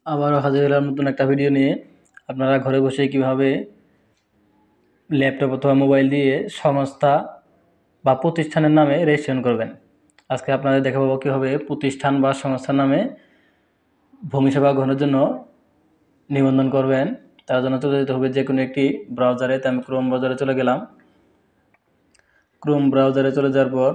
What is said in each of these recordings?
আবারও হাজির হলাম নতুন একটা ভিডিও নিয়ে। আপনারা ঘরে বসে কিভাবে ল্যাপটপ অথবা মোবাইল দিয়ে সংস্থা বা প্রতিষ্ঠানের নামে রেজিস্ট্রেশন করবেন। আজকে আপনাদের দেখাবো কীভাবে প্রতিষ্ঠান বা সংস্থার নামে ভূমি সেবা গ্রহণের জন্য নিবন্ধন করবেন। তার জন্য চলে যেতে হবে যে কোনো একটি ব্রাউজারে। আমি ক্রোম ব্রাউজারে চলে গেলাম। ক্রোম ব্রাউজারে চলে যাওয়ার পর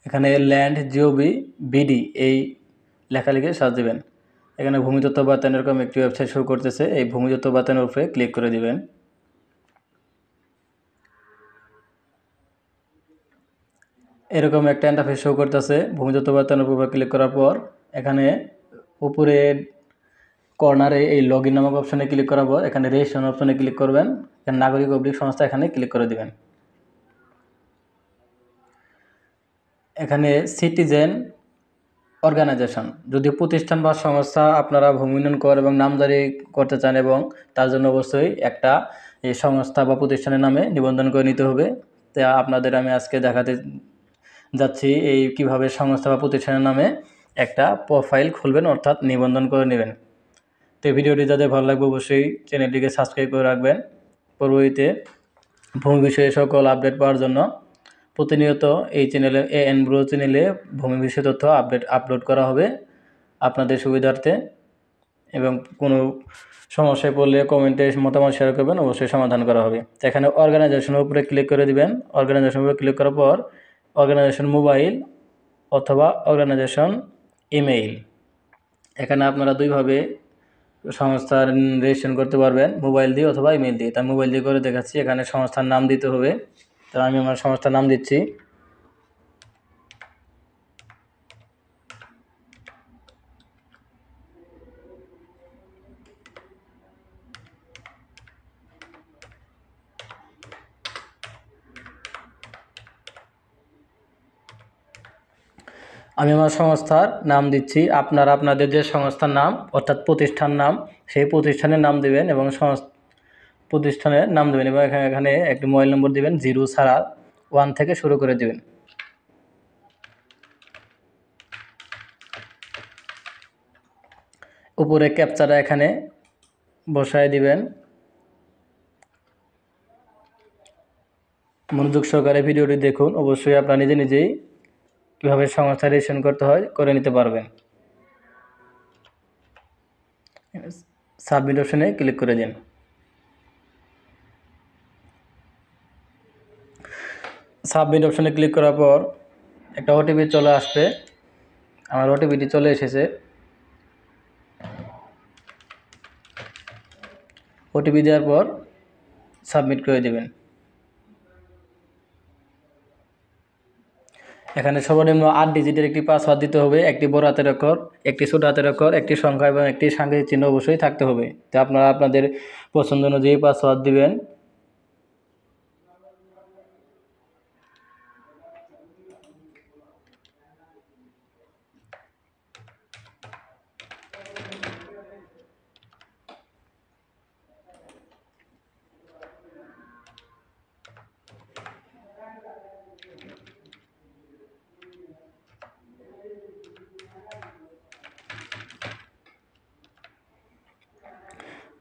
এখানে ল্যান্ড জিওভি বিডি এই লেখা লিখে সার্চ দেবেন। এখানে ভূমিতত্ত্ব বাতায়ন এরকম একটি ওয়েবসাইট শো করতেছে। এই ভূমিতত্ত্ব বাতায়নের উপরে ক্লিক করে দিবেন। এরকম একটা ইন্টারফেস শো করতেছে। ভূমিতত্ত্ব বাতায়নের উপরে ক্লিক করার পর এখানে উপরে কর্নারে এই লগ ইন নামক অপশানে ক্লিক করার পর এখানে রেজিস্ট্রেশন অপশানে ক্লিক করবেন। এখানে নাগরিক অবলিক সংস্থা এখানে ক্লিক করে দিবেন। এখানে সিটিজেন অর্গানাইজেশন, যদি প্রতিষ্ঠান বা সংস্থা আপনারা ভূমি উন্নয়ন কর এবং নামজারি করতে চান, এবং তার জন্য অবশ্যই একটা এই সংস্থা বা প্রতিষ্ঠানের নামে নিবন্ধন করে নিতে হবে। তা আপনাদের আমি আজকে দেখাতে যাচ্ছি এই কিভাবে সংস্থা বা প্রতিষ্ঠানের নামে একটা প্রোফাইল খুলবেন, অর্থাৎ নিবন্ধন করে নেবেন। তো ভিডিওটি যাদের ভালো লাগবে অবশ্যই চ্যানেলটিকে সাবস্ক্রাইব করে রাখবেন। পরবর্তীতে ভূমি বিষয়ে সকল আপডেট পাওয়ার জন্য প্রতিনিয়ত এই চ্যানেলে এএন ব্রো চ্যানেলে ভূমি বিষয় তথ্য আপলোড করা হবে আপনাদের সুবিধার্থে। এবং কোনো সমস্যায় পড়লে কমেন্টে মতামত শেয়ার করবেন, অবশ্যই সমাধান করা হবে। তো এখানে অর্গানাইজেশনের উপরে ক্লিক করে দিবেন। অর্গানাইজেশনের উপরে ক্লিক করার পর অর্গানাইজেশন মোবাইল অথবা অর্গানাইজেশন ইমেইল, এখানে আপনারা দুইভাবে সংস্থার রেজিস্ট্রেশন করতে পারবেন, মোবাইল দিয়ে অথবা ইমেইল দিয়ে। তাই মোবাইল দিয়ে করে দেখাচ্ছি। এখানে সংস্থার নাম দিতে হবে। তো আমি আমার সংস্থার নাম দিচ্ছি। আমি আমার সংস্থার নাম দিচ্ছি। আপনারা আপনাদের যে সংস্থার নাম অর্থাৎ প্রতিষ্ঠান নাম, সেই প্রতিষ্ঠানের নাম দেবেন এবং প্রতিষ্ঠানের নাম দেবেন, এবং এখানে একটি মোবাইল নম্বর দেবেন, 0 ছাড়া 1 থেকে শুরু করে দেবেন। উপরে ক্যাপচাটা এখানে বসায় দিবেন। মনোযোগ সহকারে ভিডিওটি দেখুন। অবশ্যই আপনারা নিজে নিজেই কীভাবে সংস্থা রেজিস্ট্রেশন করতে হয় করে নিতে পারবেন। সাবমিট অপশনে ক্লিক করে দিন। সাবমিট অপশনে ক্লিক করার পর একটা ওটিপি চলে আসবে। আমার ওটিপিটি চলে এসেছে। ওটিপি দেওয়ার পর সাবমিট করে দেবেন। এখানে সর্বনিম্ন 8 ডিজিটের একটি পাসওয়ার্ড দিতে হবে। একটি বড় হাতের অক্ষর, একটি ছোট হাতের অক্ষর, একটি সংখ্যা এবং একটি সাংকেতিক চিহ্ন অবশ্যই থাকতে হবে। তো আপনারা আপনাদের পছন্দ অনুযায়ী পাসওয়ার্ড দিবেন।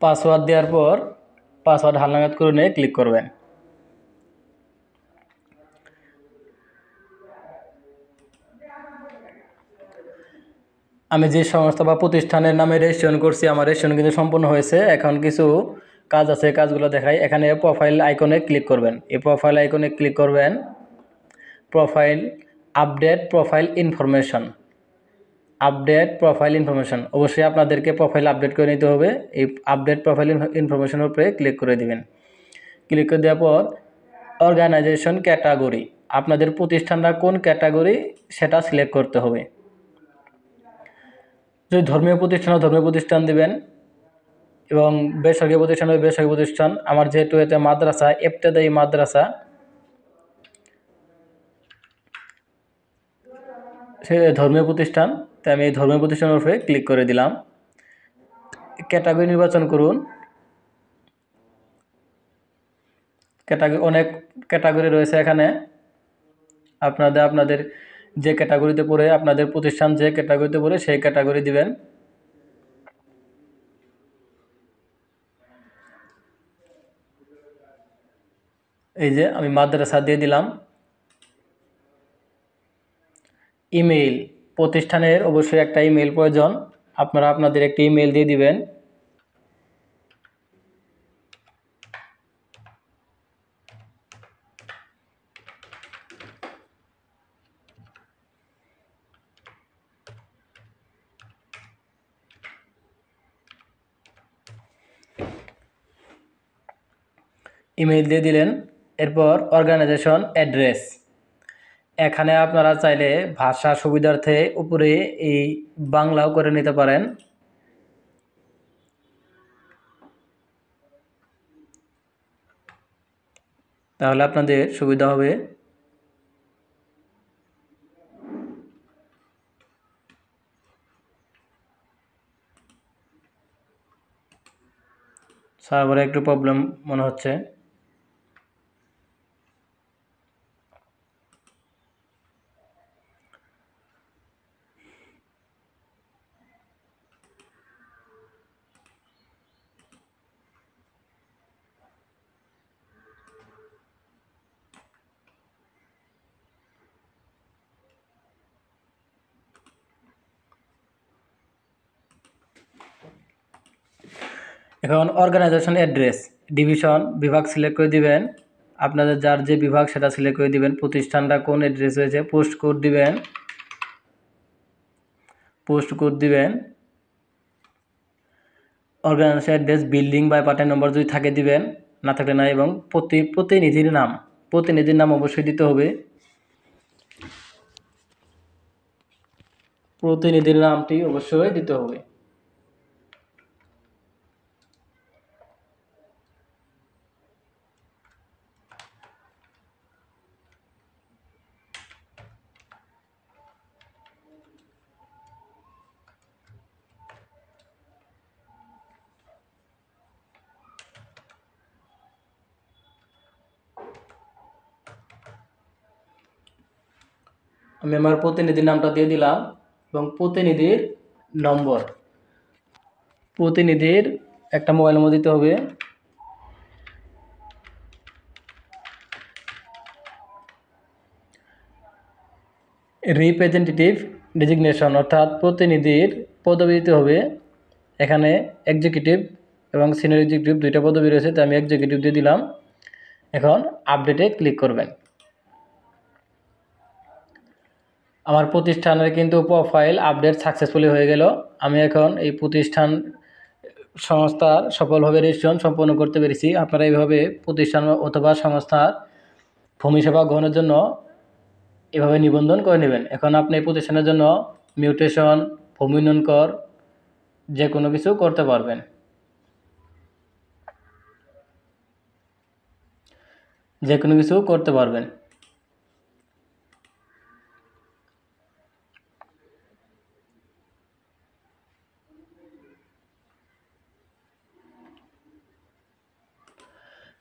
পাসওয়ার্ড দেওয়ার পর পাসওয়ার্ড হালনাগাদ করে নিয়ে ক্লিক করবেন। আমি যে সংস্থা বা প্রতিষ্ঠানের নামে রেজিস্ট্রেশন করছি, আমার রেজিস্ট্রেশন কিন্তু সম্পূর্ণ হয়েছে। এখন কিছু কাজ আছে, কাজগুলো দেখাই। এখানে প্রোফাইল আইকনে ক্লিক করবেন। এই প্রোফাইল আইকনে ক্লিক করবেন। Profile update profile information, update profile information, অবশ্যই আপনাদেরকে প্রোফাইল আপডেট করে নিতে হবে। এই আপডেট প্রোফাইল ইনফরমেশনের উপরে ক্লিক করে দিবেন। ক্লিক করে দেওয়ার পর অর্গানাইজেশন ক্যাটাগরি, আপনাদের প্রতিষ্ঠানটা কোন ক্যাটাগরি সেটা সিলেক্ট করতে হবে। যদি ধর্মীয় প্রতিষ্ঠান দেবেন, এবং বেসরকারি প্রতিষ্ঠান হবে বেসরকারি প্রতিষ্ঠান। আমার যেহেতু এতে মাদ্রাসা, ইবতেদায়ী মাদ্রাসা, সে ধর্মীয় প্রতিষ্ঠান, তাই আমি এই ধর্মীয় প্রতিষ্ঠানের উপরে ক্লিক করে দিলাম। ক্যাটাগরি নির্বাচন করুন। অনেক ক্যাটাগরি রয়েছে এখানে। আপনাদের যে ক্যাটাগরিতে পড়ে, আপনাদের প্রতিষ্ঠান যে ক্যাটাগরিতে পড়ে সেই ক্যাটাগরি দিবেন। এই যে আমি মাদ্রাসা দিয়ে দিলাম। ইমেইল, প্রতিষ্ঠানের অবশ্যই একটা ইমেইল প্রয়োজন, আপনারা আপনাদের একটি ইমেইল দিয়ে দিবেন। ইমেইল দিয়ে দিলেন। এরপর অর্গানাইজেশন অ্যাড্রেস, এখানে আপনারা চাইলে ভাষা সুবিধার্থে উপরে এই বাংলাও করে নিতে পারেন। তাহলে আপনাদের সুবিধা হবে। সার্ভারে একটু প্রবলেম মনে হচ্ছে। এখন অর্গানাইজেশন অ্যাড্রেস, ডিভিশন, বিভাগ সিলেক্ট করে দিবেন। আপনাদের যার যে বিভাগ সেটা সিলেক্ট করে দিবেন। প্রতিষ্ঠানটা কোন অ্যাড্রেস হয়েছে, পোস্ট কোড দিবেন। অর্গানাইজেশন অ্যাড্রেস, বিল্ডিং বা অ্যাপার্টমেন্ট নম্বর যদি থাকে দিবেন, না থাকলে না। এবং প্রতিনিধির নাম অবশ্যই দিতে হবে। প্রতিনিধির নামটি অবশ্যই দিতে হবে। আমি আমার প্রতিনিধির নামটা দিয়ে দিলাম এবং প্রতিনিধির নম্বর, প্রতিনিধির একটা মোবাইল নম্বর দিতে হবে। রিপ্রেজেন্টেটিভ ডেজিগনেশন, অর্থাৎ প্রতিনিধির পদবি দিতে হবে। এখানে এক্সিকিউটিভ এবং সিনিয়র এক্সিকিউটিভ দুইটা পদবি রয়েছে, তো আমি এক্সিকিউটিভ দিয়ে দিলাম। এখন আপডেটে ক্লিক করবেন। আমার প্রতিষ্ঠানের কিন্তু প্রোফাইল আপডেট সাকসেসফুলি হয়ে গেল। আমি এখন এই প্রতিষ্ঠান সংস্থার সফলভাবে রেজিস্ট্রেশন সম্পন্ন করতে পেরেছি। আপনারা এইভাবে প্রতিষ্ঠান অথবা সংস্থার ভূমি সেবা গ্রহণের জন্য এভাবে নিবন্ধন করে নেবেন। এখন আপনি এই প্রতিষ্ঠানের জন্য মিউটেশন, ভূমি উন্নয়ন কর, যে কোনো কিছু করতে পারবেন।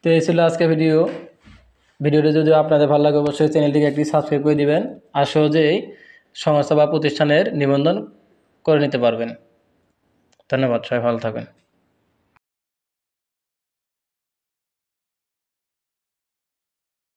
তো এই ছিল আজকে ভিডিওটি যদি আপনাদের ভালো লাগে অবশ্যই চ্যানেলটিকে একটি সাবস্ক্রাইব করে দিবেন। আর সহজেই সংস্থা বা প্রতিষ্ঠানের নিবন্ধন করে নিতে পারবেন। ধন্যবাদ, সবাই ভালো থাকবেন।